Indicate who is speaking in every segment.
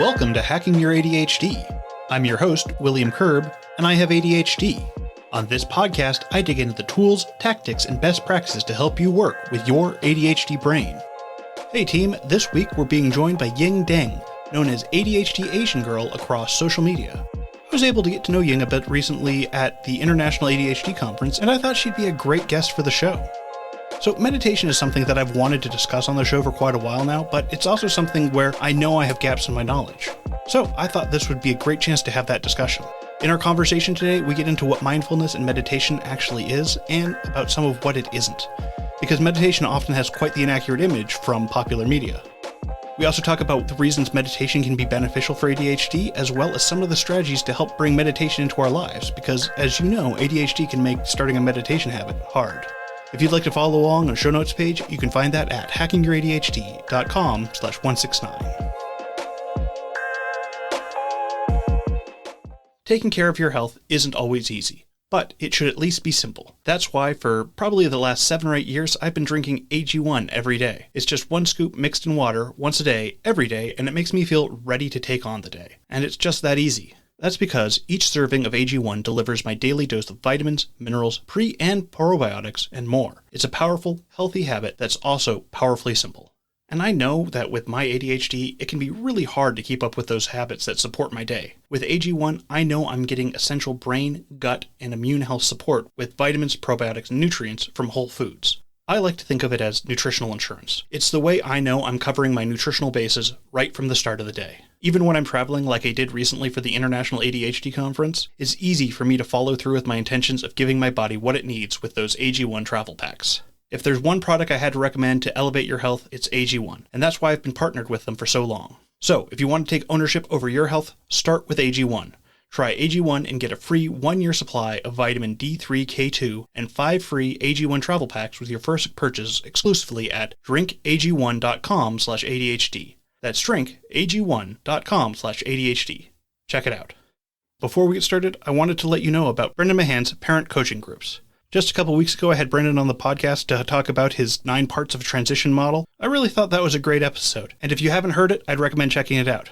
Speaker 1: Welcome to Hacking Your ADHD. I'm your host, William Kerb, and I have ADHD. On this podcast, I dig into the tools, tactics, and best practices to help you work with your ADHD brain. Hey team, this week we're being joined by Ying Deng, known as ADHD Asian Girl across social media. I was able to get to know Ying a bit recently at the International ADHD Conference, and I thought she'd be a great guest for the show. So meditation is something that I've wanted to discuss on the show for quite a while now, but it's also something where I know I have gaps in my knowledge. So I thought this would be a great chance to have that discussion. In our conversation today, we get into what mindfulness and meditation actually is, and about some of what it isn't, because meditation often has quite the inaccurate image from popular media. We also talk about the reasons meditation can be beneficial for ADHD, as well as some of the strategies to help bring meditation into our lives, because as you know, ADHD can make starting a meditation habit hard. If you'd like to follow along on the show notes page, you can find that at hackingYourADHD.com/169. Taking care of your health isn't always easy, but it should at least be simple. That's why for probably the last 7 or 8 years, I've been drinking AG1 every day. It's just 1 scoop mixed in water once a day, every day, and it makes me feel ready to take on the day. And it's just that easy. That's because each serving of AG1 delivers my daily dose of vitamins, minerals, pre- and probiotics, and more. It's a powerful, healthy habit that's also powerfully simple. And I know that with my ADHD, it can be really hard to keep up with those habits that support my day. With AG1, I know I'm getting essential brain, gut, and immune health support with vitamins, probiotics, and nutrients from whole foods. I like to think of it as nutritional insurance. It's the way I know I'm covering my nutritional bases right from the start of the day. Even when I'm traveling like I did recently for the International ADHD Conference, it's easy for me to follow through with my intentions of giving my body what it needs with those AG1 travel packs. If there's one product I had to recommend to elevate your health, it's AG1, and that's why I've been partnered with them for so long. So, if you want to take ownership over your health, start with AG1. Try AG1 and get a free 1-year supply of vitamin D3, K2, and 5 free AG1 travel packs with your first purchase exclusively at drinkag1.com/ADHD. That's drinkag1.com/ADHD. Check it out. Before we get started, I wanted to let you know about Brendan Mahan's parent coaching groups. Just a couple weeks ago, I had Brendan on the podcast to talk about his 9 parts of transition model. I really thought that was a great episode, and if you haven't heard it, I'd recommend checking it out.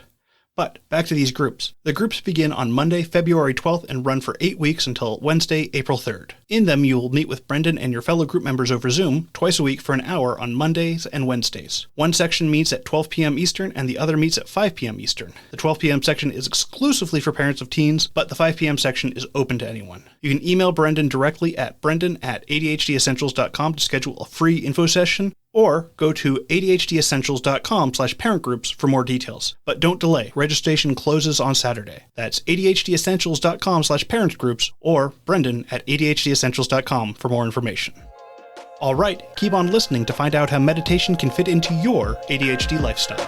Speaker 1: But back to these groups. The groups begin on Monday, February 12th and run for 8 weeks until Wednesday, April 3rd. In them, you will meet with Brendan and your fellow group members over Zoom twice a week for an hour on Mondays and Wednesdays. One section meets at 12 p.m. Eastern and the other meets at 5 p.m. Eastern. The 12 p.m. section is exclusively for parents of teens, but the 5 p.m. section is open to anyone. You can email Brendan directly at brendan@adhdessentials.com to schedule a free info session, or go to adhdessentials.com/parent groups for more details. But don't delay. Registration closes on Saturday. That's adhdessentials.com/parent groups or brendan@adhdessentials.com for more information. All right, keep on listening to find out how meditation can fit into your ADHD lifestyle.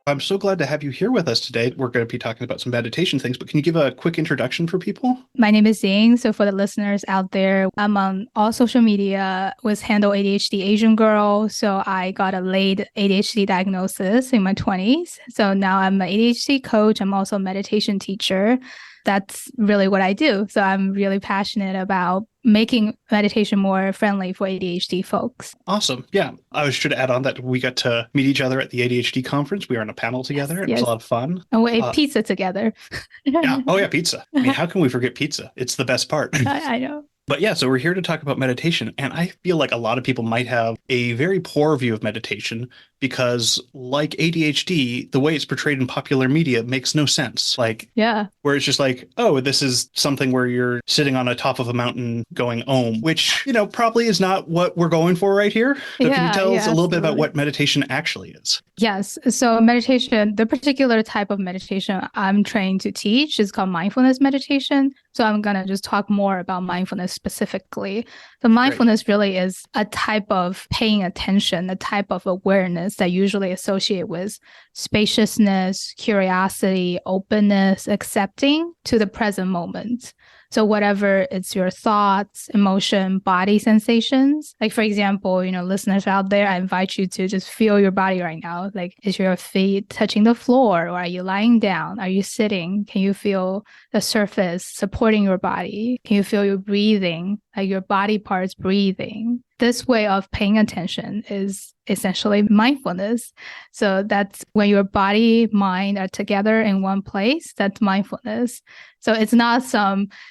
Speaker 1: I'm so glad to have you here with us today. We're going to be talking about some meditation things, but can you give a quick introduction for people?
Speaker 2: My name is Ying. So for the listeners out there, I'm on all social media with handle ADHD Asian Girl. So I got a late ADHD diagnosis in my 20s. So now I'm an ADHD coach. I'm also a meditation teacher. That's really what I do. So I'm really passionate about making meditation more friendly for ADHD folks.
Speaker 1: Awesome. Yeah. I should add on that we got to meet each other at the ADHD conference. We were on a panel together. It was a lot of fun.
Speaker 2: And we ate pizza together.
Speaker 1: Yeah. Oh, yeah. Pizza. I mean, how can we forget pizza? It's the best part.
Speaker 2: I know.
Speaker 1: But yeah, so we're here to talk about meditation. And I feel like a lot of people might have a very poor view of meditation because, like ADHD, the way it's portrayed in popular media makes no sense. Where it's just like, oh, this is something where you're sitting on a top of a mountain going om, which, probably is not what we're going for right here. So can you tell us a little bit about what meditation actually is?
Speaker 2: Yes. So meditation, the particular type of meditation I'm trained to teach is called mindfulness meditation. So I'm going to just talk more about mindfulness specifically. The mindfulness really is a type of paying attention, a type of awareness that usually associate with spaciousness, curiosity, openness, accepting to the present moment. So whatever it's your thoughts, emotion, body sensations, like for example, listeners out there, I invite you to just feel your body right now. Like, is your feet touching the floor, or are you lying down? Are you sitting? Can you feel the surface supporting your body? Can you feel your breathing, like your body parts breathing? This way of paying attention is essentially mindfulness. So that's when your body, mind are together in one place. That's mindfulness. So it's not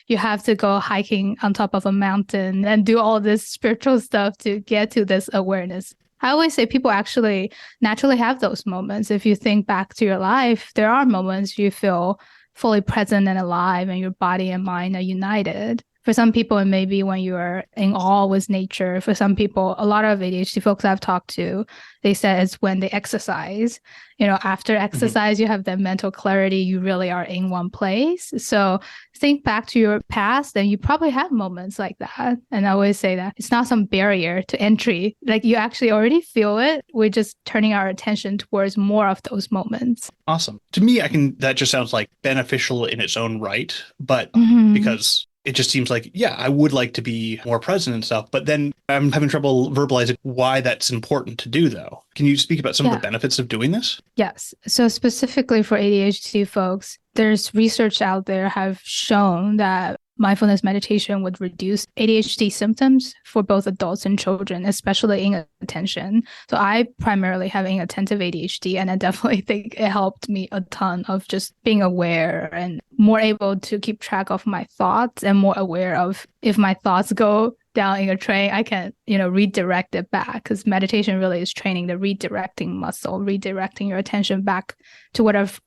Speaker 2: you have to go hiking on top of a mountain and do all this spiritual stuff to get to this awareness. I always say people actually naturally have those moments. If you think back to your life, there are moments you feel fully present and alive and your body and mind are united. For some people, it may be when you're in awe with nature. For some people, a lot of ADHD folks I've talked to, they said it's when they exercise. After exercise, you have that mental clarity. You really are in one place. So think back to your past and you probably have moments like that. And I always say that it's not some barrier to entry. Like you actually already feel it. We're just turning our attention towards more of those moments.
Speaker 1: Awesome. To me, that just sounds like beneficial in its own right, but because it just seems like, yeah, I would like to be more present and stuff, but then I'm having trouble verbalizing why that's important to do, though. Can you speak about some of the benefits of doing this?
Speaker 2: Yes. So specifically for ADHD folks, there's research out there have shown that mindfulness meditation would reduce ADHD symptoms for both adults and children, especially inattention. So I primarily have inattentive ADHD, and I definitely think it helped me a ton of just being aware and more able to keep track of my thoughts and more aware of if my thoughts go down in a train, I can, redirect it back, because meditation really is training the redirecting muscle, redirecting your attention back to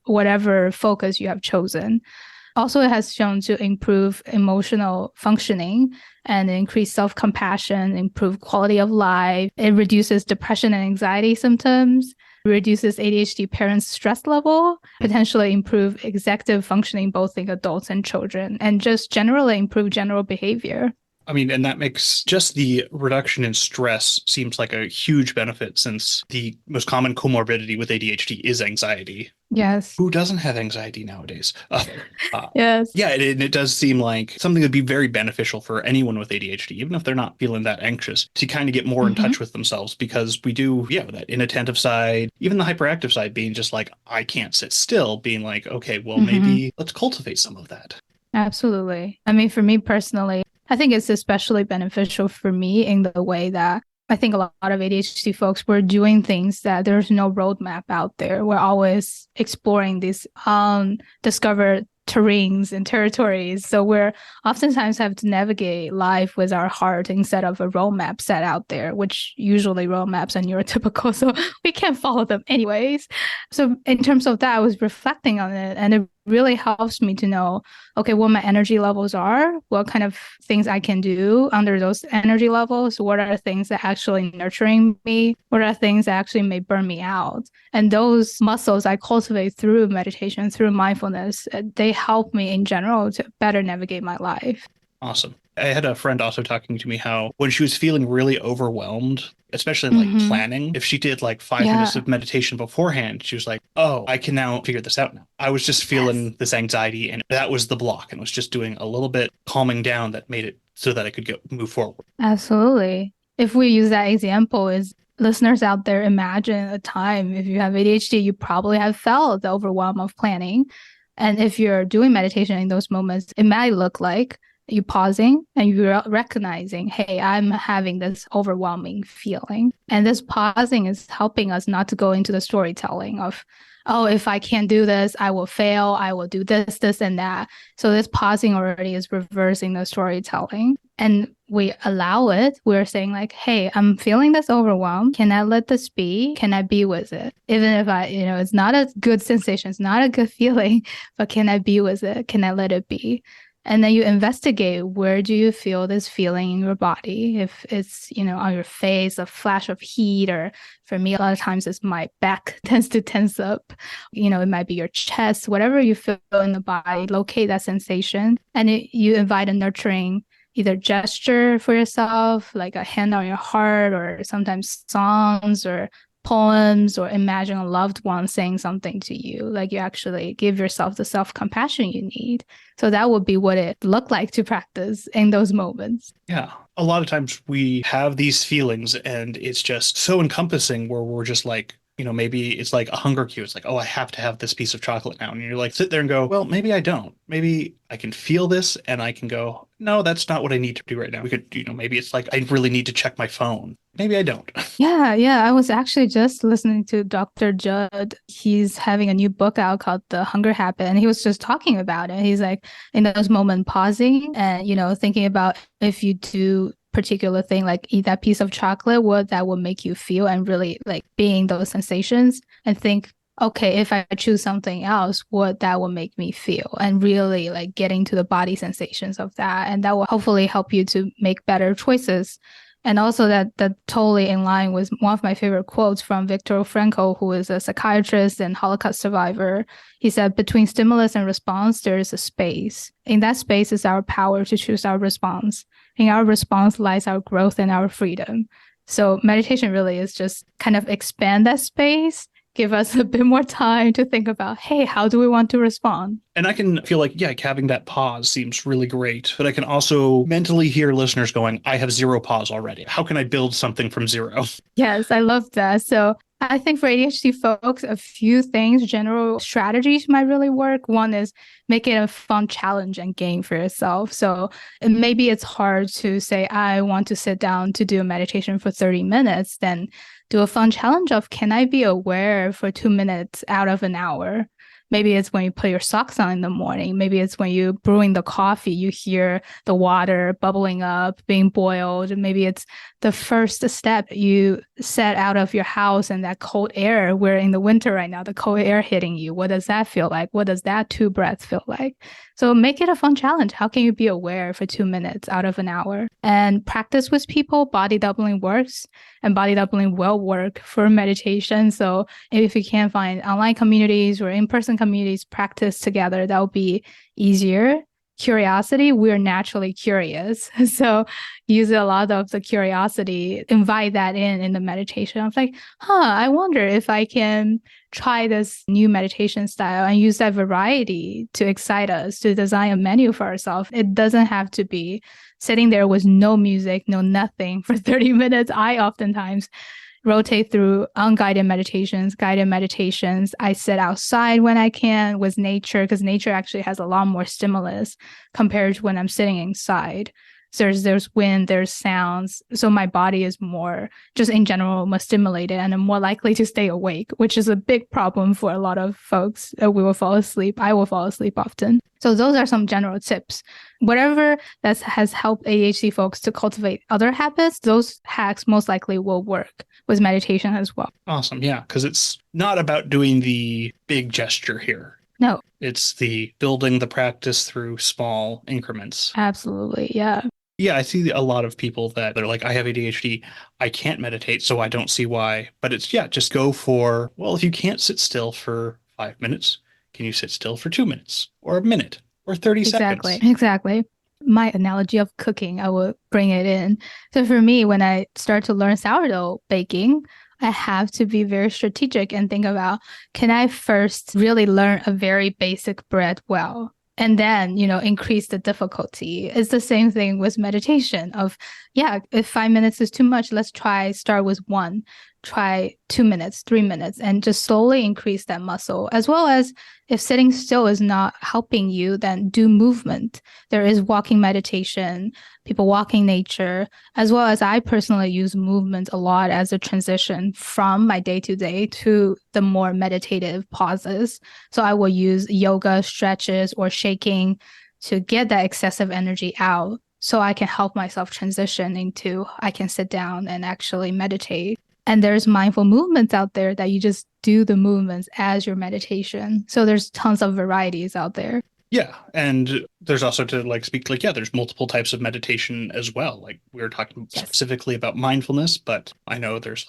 Speaker 2: whatever focus you have chosen. Also, it has shown to improve emotional functioning and increase self-compassion, improve quality of life. It reduces depression and anxiety symptoms, reduces ADHD parents' stress level, potentially improve executive functioning both in adults and children, and just generally improve general behavior.
Speaker 1: And that makes just the reduction in stress seems like a huge benefit, since the most common comorbidity with ADHD is anxiety.
Speaker 2: Yes.
Speaker 1: Who doesn't have anxiety nowadays?
Speaker 2: Yes.
Speaker 1: Yeah, it does seem like something that would be very beneficial for anyone with ADHD, even if they're not feeling that anxious, to kind of get more in touch with themselves, because we do, that inattentive side, even the hyperactive side being just like, I can't sit still, being like, okay, well, maybe let's cultivate some of that.
Speaker 2: Absolutely. For me personally, I think it's especially beneficial for me in the way that I think a lot of ADHD folks were doing things that there's no roadmap out there. We're always exploring these undiscovered terrains and territories. So we're oftentimes have to navigate life with our heart instead of a roadmap set out there, which usually roadmaps are neurotypical, so we can't follow them anyways. So in terms of that, I was reflecting on it, and it really helps me to know, okay, what my energy levels are, what kind of things I can do under those energy levels, what are things that actually nurturing me, what are things that actually may burn me out. And those muscles I cultivate through meditation, through mindfulness, they help me in general to better navigate my life.
Speaker 1: Awesome. I had a friend also talking to me how when she was feeling really overwhelmed, especially in like planning, if she did like 5 minutes of meditation beforehand, she was like, oh, I can now figure this out now. I was just feeling this anxiety, and that was the block, and was just doing a little bit calming down that made it so that I could move forward.
Speaker 2: Absolutely. If we use that example, is listeners out there, imagine a time, if you have ADHD, you probably have felt the overwhelm of planning. And if you're doing meditation in those moments, it might look like you pausing and you're recognizing, hey, I'm having this overwhelming feeling. And this pausing is helping us not to go into the storytelling of, oh, if I can't do this, I will fail. I will do this, this, and that. So this pausing already is reversing the storytelling. And we allow it. We're saying like, hey, I'm feeling this overwhelm. Can I let this be? Can I be with it? Even if it's not a good sensation, it's not a good feeling, but can I be with it? Can I let it be? And then you investigate, where do you feel this feeling in your body? If it's, on your face, a flash of heat, or for me, a lot of times it's my back tends to tense up. It might be your chest, whatever you feel in the body, locate that sensation. And you invite a nurturing either gesture for yourself, like a hand on your heart, or sometimes songs or poems, or imagine a loved one saying something to you, like you actually give yourself the self-compassion you need. So that would be what it looked like to practice in those moments.
Speaker 1: Yeah. A lot of times we have these feelings and it's just so encompassing, where we're just like, Maybe it's like a hunger cue. It's like, oh, I have to have this piece of chocolate now. And you're like, sit there and go, well, maybe I don't. Maybe I can feel this and I can go, no, that's not what I need to do right now. We could, maybe it's like, I really need to check my phone. Maybe I don't.
Speaker 2: Yeah, yeah. I was actually just listening to Dr. Judd. He's having a new book out called The Hunger Habit, and he was just talking about it. He's like, in those moments, pausing and, thinking about if you do particular thing, like eat that piece of chocolate, what that will make you feel, and really like being those sensations and think, okay, if I choose something else, what that will make me feel, and really like getting to the body sensations of that. And that will hopefully help you to make better choices. And also that totally in line with one of my favorite quotes from Viktor Frankl, who is a psychiatrist and Holocaust survivor. He said, between stimulus and response, there is a space. In that space is our power to choose our response. In our response lies our growth and our freedom. So meditation really is just kind of expand that space, give us a bit more time to think about, hey, how do we want to respond?
Speaker 1: And I can feel like, yeah, having that pause seems really great. But I can also mentally hear listeners going, I have zero pause already. How can I build something from zero?
Speaker 2: Yes, I love that. So I think for ADHD folks, a few things, general strategies might really work. One is make it a fun challenge and game for yourself. So maybe it's hard to say, I want to sit down to do a meditation for 30 minutes. Then do a fun challenge of, can I be aware for 2 minutes out of an hour? Maybe it's when you put your socks on in the morning. Maybe it's when you're brewing the coffee, you hear the water bubbling up, being boiled. Maybe it's the first step you set out of your house and that cold air. We're in the winter right now, the cold air hitting you. What does that feel like? What does that 2 breaths feel like? So make it a fun challenge. How can you be aware for 2 minutes out of an hour? And practice with people. Body doubling works, and body doubling will work for meditation. So if you can find online communities or in-person communities, practice together, that will be easier. Curiosity, we're naturally curious. So use a lot of the curiosity, invite that in the meditation. I'm like, I wonder if I can try this new meditation style and use that variety to excite us, to design a menu for ourselves. It doesn't have to be sitting there with no music, no nothing for 30 minutes. I oftentimes rotate through unguided meditations, guided meditations. I sit outside when I can with nature, because nature actually has a lot more stimulus compared to when I'm sitting inside. So there's wind, there's sounds. So my body is more, just in general, more stimulated, and I'm more likely to stay awake, which is a big problem for a lot of folks. We will fall asleep. I will fall asleep often. So those are some general tips. Whatever that has helped ADHD folks to cultivate other habits, those hacks most likely will work with meditation as well.
Speaker 1: Awesome. Yeah. Because it's not about doing the big gesture here.
Speaker 2: No.
Speaker 1: It's the building the practice through small increments.
Speaker 2: Absolutely. Yeah.
Speaker 1: Yeah, I see a lot of people that they're like, I have ADHD, I can't meditate, so I don't see why. But it's, yeah, just go for, well, if you can't sit still for 5 minutes, can you sit still for 2 minutes or a minute or 30 seconds?
Speaker 2: Exactly. My analogy of cooking, I will bring it in. So for me, when I start to learn sourdough baking, I have to be very strategic and think about, can I first really learn a very basic bread well? And then, increase the difficulty. It's the same thing with meditation of, yeah, if 5 minutes is too much, let's start with 1, try 2 minutes, 3 minutes, and just slowly increase that muscle. As well as if sitting still is not helping you, then do movement. There is walking meditation, people walking nature, as well as I personally use movement a lot as a transition from my day-to-day to the more meditative pauses. So I will use yoga, stretches, or shaking to get that excessive energy out so I can help myself transition into, I can sit down and actually meditate. And there's mindful movements out there that you just do the movements as your meditation. So there's tons of varieties out there.
Speaker 1: Yeah. And there's also to speak there's multiple types of meditation as well. Like we were talking specifically about mindfulness, but I know there's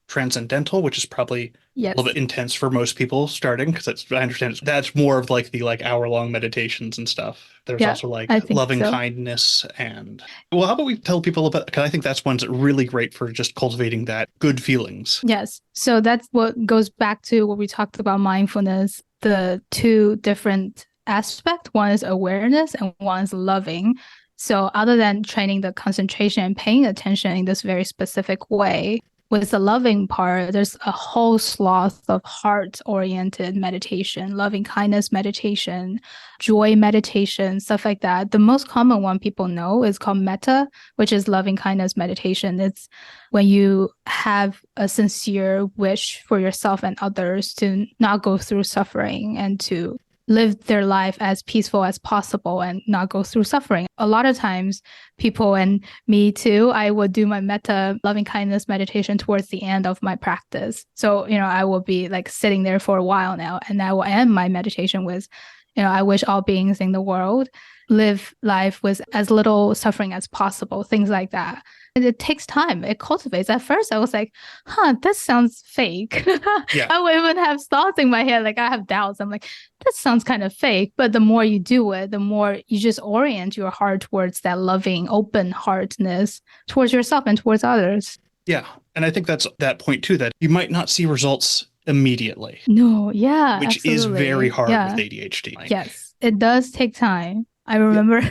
Speaker 1: transcendental, which is probably a little bit intense for most people starting, because I understand that's more of the hour-long meditations and stuff. There's also loving kindness and, well, how about we tell people about, because I think that's one's really great for just cultivating that good feelings.
Speaker 2: Yes. So that's what goes back to what we talked about mindfulness, the 2 different aspects. One is awareness and one is loving. So other than training the concentration and paying attention in this very specific way, with the loving part, there's a whole swath of heart-oriented meditation, loving kindness meditation, joy meditation, stuff like that. The most common one people know is called metta, which is loving kindness meditation. It's when you have a sincere wish for yourself and others to not go through suffering and to live their life as peaceful as possible and not go through suffering. A lot of times people, and me too, I would do my metta loving kindness meditation towards the end of my practice. So, I will be like sitting there for a while now, and I will end my meditation with, I wish all beings in the world live life with as little suffering as possible, things like that. And it takes time. It cultivates. At first, I was like, this sounds fake.
Speaker 1: Yeah.
Speaker 2: I would even have thoughts in my head. Like, I have doubts. I'm like, that sounds kind of fake. But the more you do it, the more you just orient your heart towards that loving, open heartedness towards yourself and towards others.
Speaker 1: Yeah. And I think that's that point too, that you might not see results immediately.
Speaker 2: No, yeah.
Speaker 1: Which
Speaker 2: absolutely.
Speaker 1: is very hard
Speaker 2: with
Speaker 1: ADHD.
Speaker 2: Yes, it does take time. I remember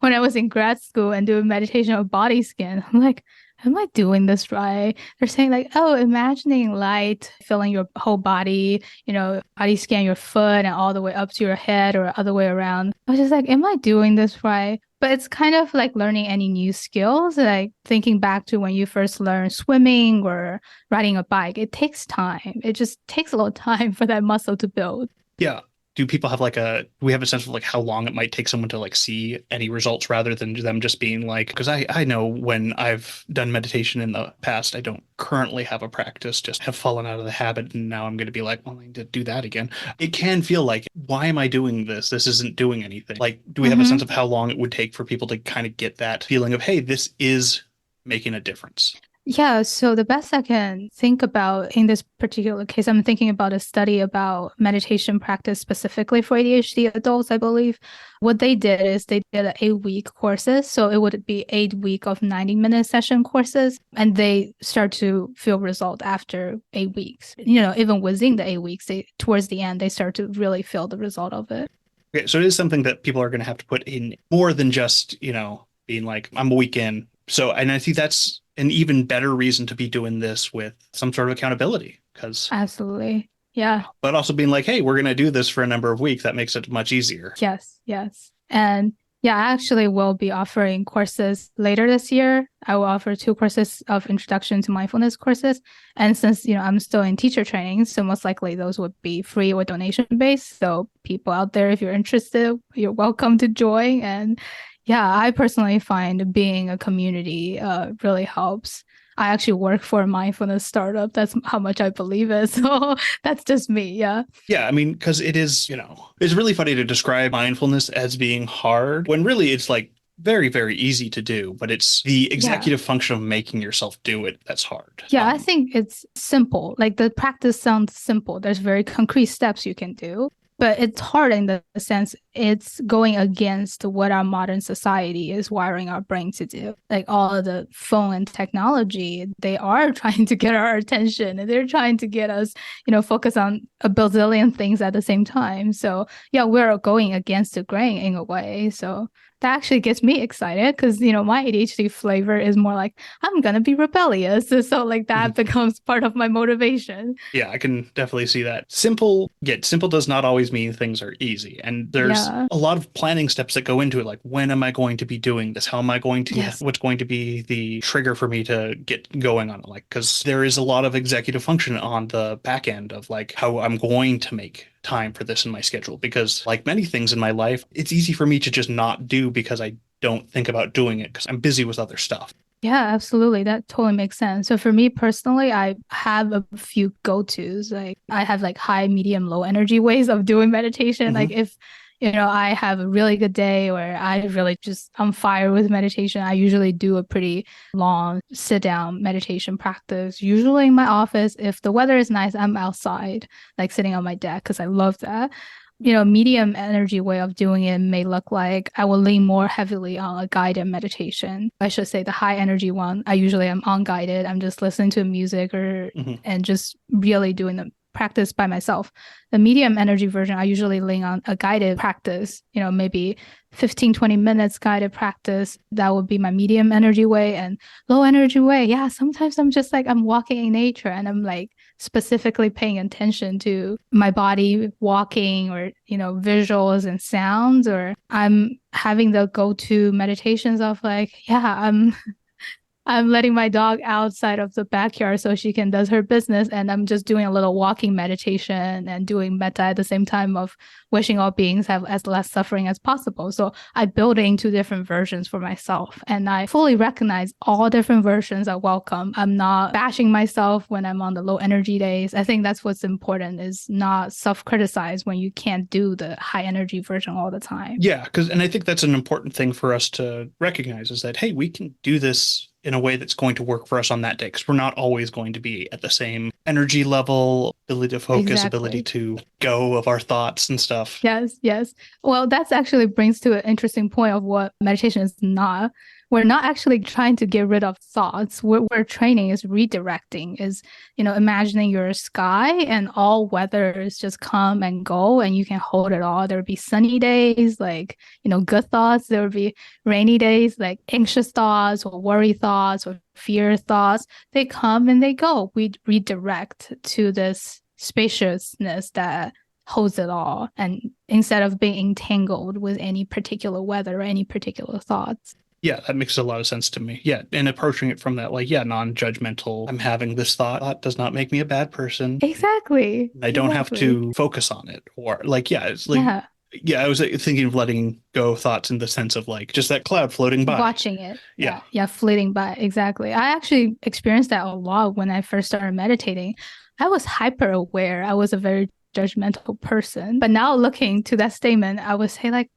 Speaker 2: when I was in grad school and doing meditation of body scan, I'm like, am I doing this right? They're saying like, oh, imagining light filling your whole body, body scan your foot and all the way up to your head or other way around. I was just like, am I doing this right? But it's kind of like learning any new skills, like thinking back to when you first learned swimming or riding a bike. It takes time. It just takes a little time for that muscle to build.
Speaker 1: Yeah. Do people have do we have a sense of like how long it might take someone to like see any results rather than them just being like, because I know when I've done meditation in the past, I don't currently have a practice, just have fallen out of the habit. And now I'm going to be like, well, I need to do that again. It can feel like, why am I doing this? This isn't doing anything. Like, do we have a sense of how long it would take for people to kind of get that feeling of, hey, this is making a difference?
Speaker 2: Yeah, so the best I can think about in this particular case, I'm thinking about a study about meditation practice specifically for ADHD adults, I believe. What they did is they did an 8-week courses. So it would be 8 week of 90-minute session courses. And they start to feel result after 8 weeks. Even within the 8 weeks, towards the end, they start to really feel the result of it.
Speaker 1: Okay, so it is something that people are going to have to put in more than just, being like, I'm a week in. So, and I think that's an even better reason to be doing this with some sort of accountability, because
Speaker 2: absolutely. Yeah.
Speaker 1: But also being like, hey, we're going to do this for a number of weeks. That makes it much easier.
Speaker 2: Yes. And yeah, I actually will be offering courses later this year. I will offer 2 courses of introduction to mindfulness courses. And since, I'm still in teacher training, so most likely those would be free or donation based. So people out there, if you're interested, you're welcome to join. And yeah, I personally find being a community really helps. I actually work for a mindfulness startup. That's how much I believe it. So that's just me. Yeah.
Speaker 1: Yeah. I mean, because it is, it's really funny to describe mindfulness as being hard when really it's like very, very easy to do. But it's the executive function of making yourself do it that's hard.
Speaker 2: Yeah, I think it's simple. Like the practice sounds simple. There's very concrete steps you can do. But it's hard in the sense it's going against what our modern society is wiring our brain to do. Like all of the phone and technology, they are trying to get our attention and they're trying to get us, focus on a bazillion things at the same time. So yeah, we're going against the grain in a way. So that actually gets me excited because, my ADHD flavor is more like, I'm going to be rebellious. So like that becomes part of my motivation.
Speaker 1: Yeah, I can definitely see that. Simple does not always mean things are easy. And there's a lot of planning steps that go into it. Like, when am I going to be doing this? How am I going to, what's going to be the trigger for me to get going on it? Like, because there is a lot of executive function on the back end of like how I'm going to make time for this in my schedule, because like many things in my life, it's easy for me to just not do because I don't think about doing it because I'm busy with other stuff.
Speaker 2: Yeah, absolutely. That totally makes sense. So for me personally, I have a few go-tos. Like I have like high, medium, low energy ways of doing meditation. Like if I have a really good day where I really just on fire with meditation, I usually do a pretty long sit down meditation practice. Usually in my office, if the weather is nice, I'm outside, like sitting on my deck because I love that. Medium energy way of doing it may look like I will lean more heavily on a guided meditation. I should say the high energy one, I usually am unguided. I'm just listening to music and just really doing the practice by myself. The medium energy version, I usually lean on a guided practice, maybe 15, 20 minutes guided practice. That would be my medium energy way. And low energy way, yeah, sometimes I'm just like, I'm walking in nature and I'm like specifically paying attention to my body walking or, visuals and sounds, or I'm having the go-to meditations of like, yeah, I'm letting my dog outside of the backyard so she can does her business. And I'm just doing a little walking meditation and doing metta at the same time of wishing all beings have as less suffering as possible. So I build into different versions for myself. And I fully recognize all different versions are welcome. I'm not bashing myself when I'm on the low energy days. I think that's what's important, is not self-criticize when you can't do the high energy version all the time.
Speaker 1: Yeah, and I think that's an important thing for us to recognize, is that, hey, we can do this in a way that's going to work for us on that day, because we're not always going to be at the same energy level, ability to focus, ability to go of our thoughts and stuff.
Speaker 2: Yes, yes. Well, that's actually brings to an interesting point of what meditation is not. We're not actually trying to get rid of thoughts. What we're training is redirecting, is, imagining your sky and all weathers just come and go and you can hold it all. There'll be sunny days, like, good thoughts. There will be rainy days, like anxious thoughts or worry thoughts or fear thoughts. They come and they go. We redirect to this spaciousness that holds it all, and instead of being entangled with any particular weather or any particular thoughts.
Speaker 1: Yeah, that makes a lot of sense to me. Yeah, and approaching it from that, like, non-judgmental, I'm having this thought. Thought does not make me a bad person.
Speaker 2: Exactly.
Speaker 1: I don't have to focus on it. Or it's like, I was thinking of letting go thoughts in the sense of like just that cloud floating by.
Speaker 2: Watching it.
Speaker 1: Yeah.
Speaker 2: Yeah, fleeting by. Exactly. I actually experienced that a lot when I first started meditating. I was hyper aware. I was a very judgmental person. But now looking to that statement, I would say like,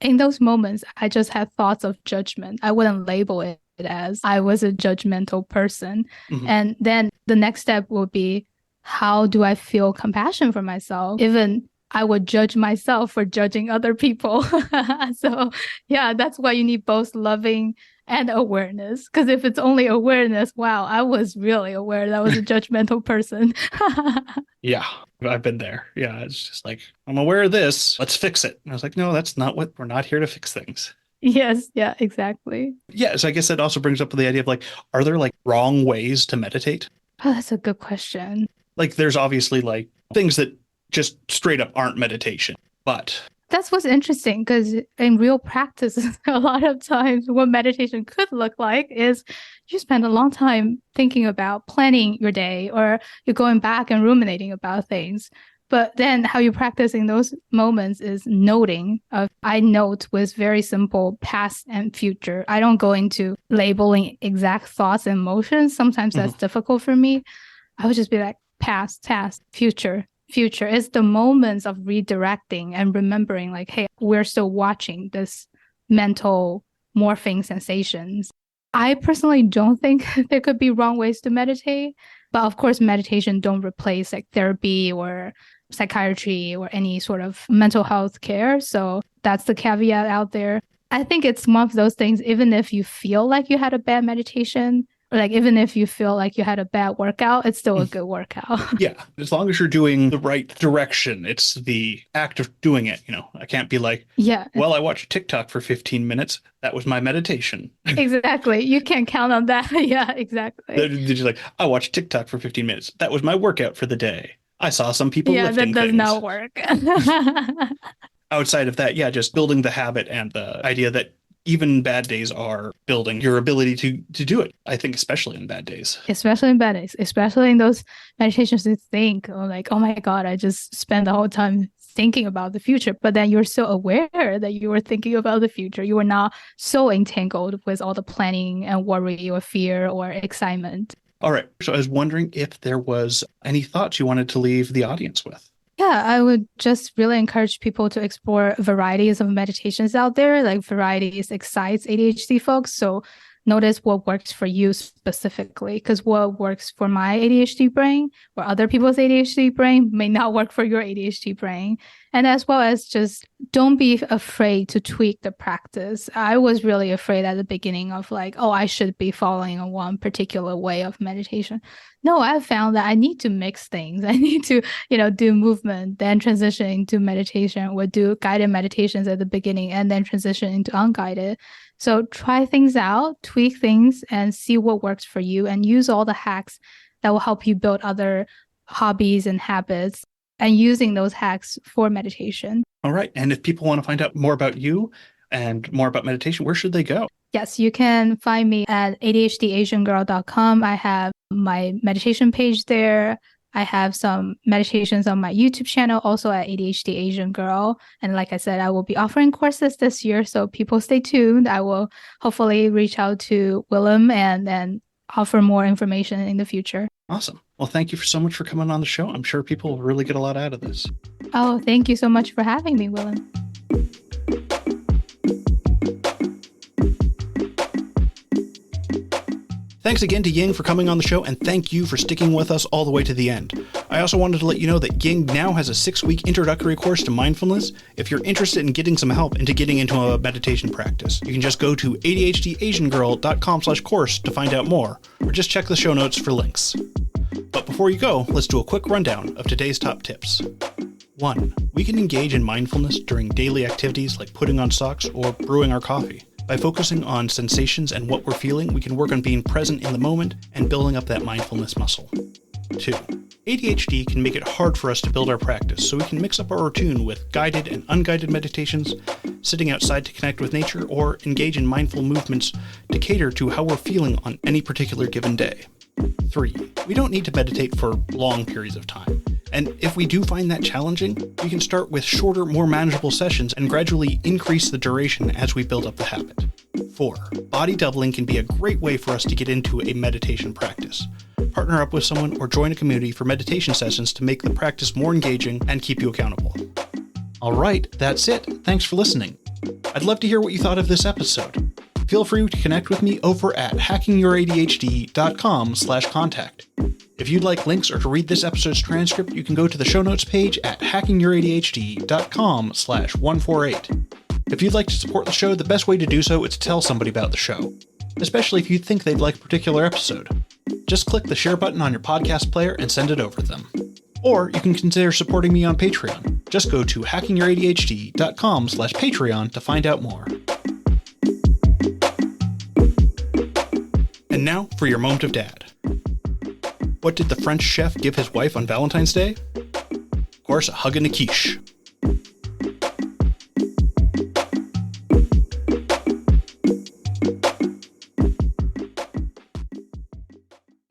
Speaker 2: in those moments, I just had thoughts of judgment. I wouldn't label it as I was a judgmental person. Mm-hmm. And then the next step would be, how do I feel compassion for myself? Even I would judge myself for judging other people. So yeah, that's why you need both loving and awareness. Because if it's only awareness, wow, I was really aware that I was a judgmental person.
Speaker 1: Yeah, I've been there. Yeah, it's just like, I'm aware of this. Let's fix it. And I was like, no, that's not what, we're not here to fix things.
Speaker 2: Yes, yeah, exactly.
Speaker 1: Yeah, so I guess that also brings up the idea of like, are there like wrong ways to meditate?
Speaker 2: Oh, that's a good question.
Speaker 1: Like, there's obviously like things that just straight up aren't meditation, but
Speaker 2: that's what's interesting, because in real practice, a lot of times what meditation could look like is you spend a long time thinking about planning your day, or you're going back and ruminating about things. But then how you practice in those moments is noting. I note with very simple past and future. I don't go into labeling exact thoughts and emotions. Sometimes that's difficult for me. I would just be like, past, future. Is the moments of redirecting and remembering like, hey, we're still watching this mental morphing sensations. I personally don't think there could be wrong ways to meditate, but of course meditation don't replace like therapy or psychiatry or any sort of mental health care. So that's the caveat out there. I think it's one of those things, even if you feel like you had a bad meditation, or like even if you feel like you had a bad workout, it's still a good workout.
Speaker 1: Yeah, as long as you're doing the right direction, it's the act of doing it. I can't be like, well, I watched TikTok for 15 minutes. That was my meditation.
Speaker 2: Exactly. You can't count on that. Yeah, exactly.
Speaker 1: Did you like, I watched TikTok for 15 minutes. That was my workout for the day. I saw some people lifting
Speaker 2: that does
Speaker 1: things.
Speaker 2: not work.
Speaker 1: Outside of that, just building the habit and the idea that even bad days are building your ability to do it. I think especially in bad days.
Speaker 2: Especially in bad days. Especially in those meditations you think, like, oh my God, I just spent the whole time thinking about the future. But then you're so aware that you were thinking about the future. You were not so entangled with all the planning and worry or fear or excitement.
Speaker 1: All right. So I was wondering if there was any thoughts you wanted to leave the audience with.
Speaker 2: Yeah, I would just really encourage people to explore varieties of meditations out there. Like varieties excites ADHD folks. So notice what works for you specifically, because what works for my ADHD brain or other people's ADHD brain may not work for your ADHD brain. And as well as just don't be afraid to tweak the practice. I was really afraid at the beginning of like, oh, I should be following one particular way of meditation. No, I found that I need to mix things. I need to, do movement, then transition into meditation, or do guided meditations at the beginning and then transition into unguided. So try things out, tweak things, and see what works for you, and use all the hacks that will help you build other hobbies and habits, and using those hacks for meditation.
Speaker 1: All right. And if people want to find out more about you and more about meditation, where should they go?
Speaker 2: Yes, you can find me at ADHDAsianGirl.com. I have my meditation page there. I have some meditations on my YouTube channel, also at ADHD Asian Girl. And like I said, I will be offering courses this year, so people stay tuned. I will hopefully reach out to Willem and then offer more information in the future.
Speaker 1: Awesome. Well, thank you so much for coming on the show. I'm sure people will really get a lot out of this.
Speaker 2: Oh, thank you so much for having me, Willem.
Speaker 1: Thanks again to Ying for coming on the show, and thank you for sticking with us all the way to the end. I also wanted to let you know that Ying now has a 6-week introductory course to mindfulness if you're interested in getting some help into getting into a meditation practice. You can just go to ADHDAsianGirl.com/course to find out more, or just check the show notes for links. But before you go, let's do a quick rundown of today's top tips. 1. We can engage in mindfulness during daily activities like putting on socks or brewing our coffee. By focusing on sensations and what we're feeling, we can work on being present in the moment and building up that mindfulness muscle. 2. ADHD can make it hard for us to build our practice, so we can mix up our routine with guided and unguided meditations, sitting outside to connect with nature, or engage in mindful movements to cater to how we're feeling on any particular given day. 3. We don't need to meditate for long periods of time. And if we do find that challenging, we can start with shorter, more manageable sessions and gradually increase the duration as we build up the habit. 4. Body doubling can be a great way for us to get into a meditation practice. Partner up with someone or join a community for meditation sessions to make the practice more engaging and keep you accountable. All right, that's it. Thanks for listening. I'd love to hear what you thought of this episode. Feel free to connect with me over at hackingYourADHD.com/contact. If you'd like links or to read this episode's transcript, you can go to the show notes page at hackingYourADHD.com/148. If you'd like to support the show, the best way to do so is to tell somebody about the show, especially if you think they'd like a particular episode. Just click the share button on your podcast player and send it over to them. Or you can consider supporting me on Patreon. Just go to hackingYourADHD.com/Patreon to find out more. And now for your moment of dad. What did the French chef give his wife on Valentine's Day? Of course, a hug and a quiche.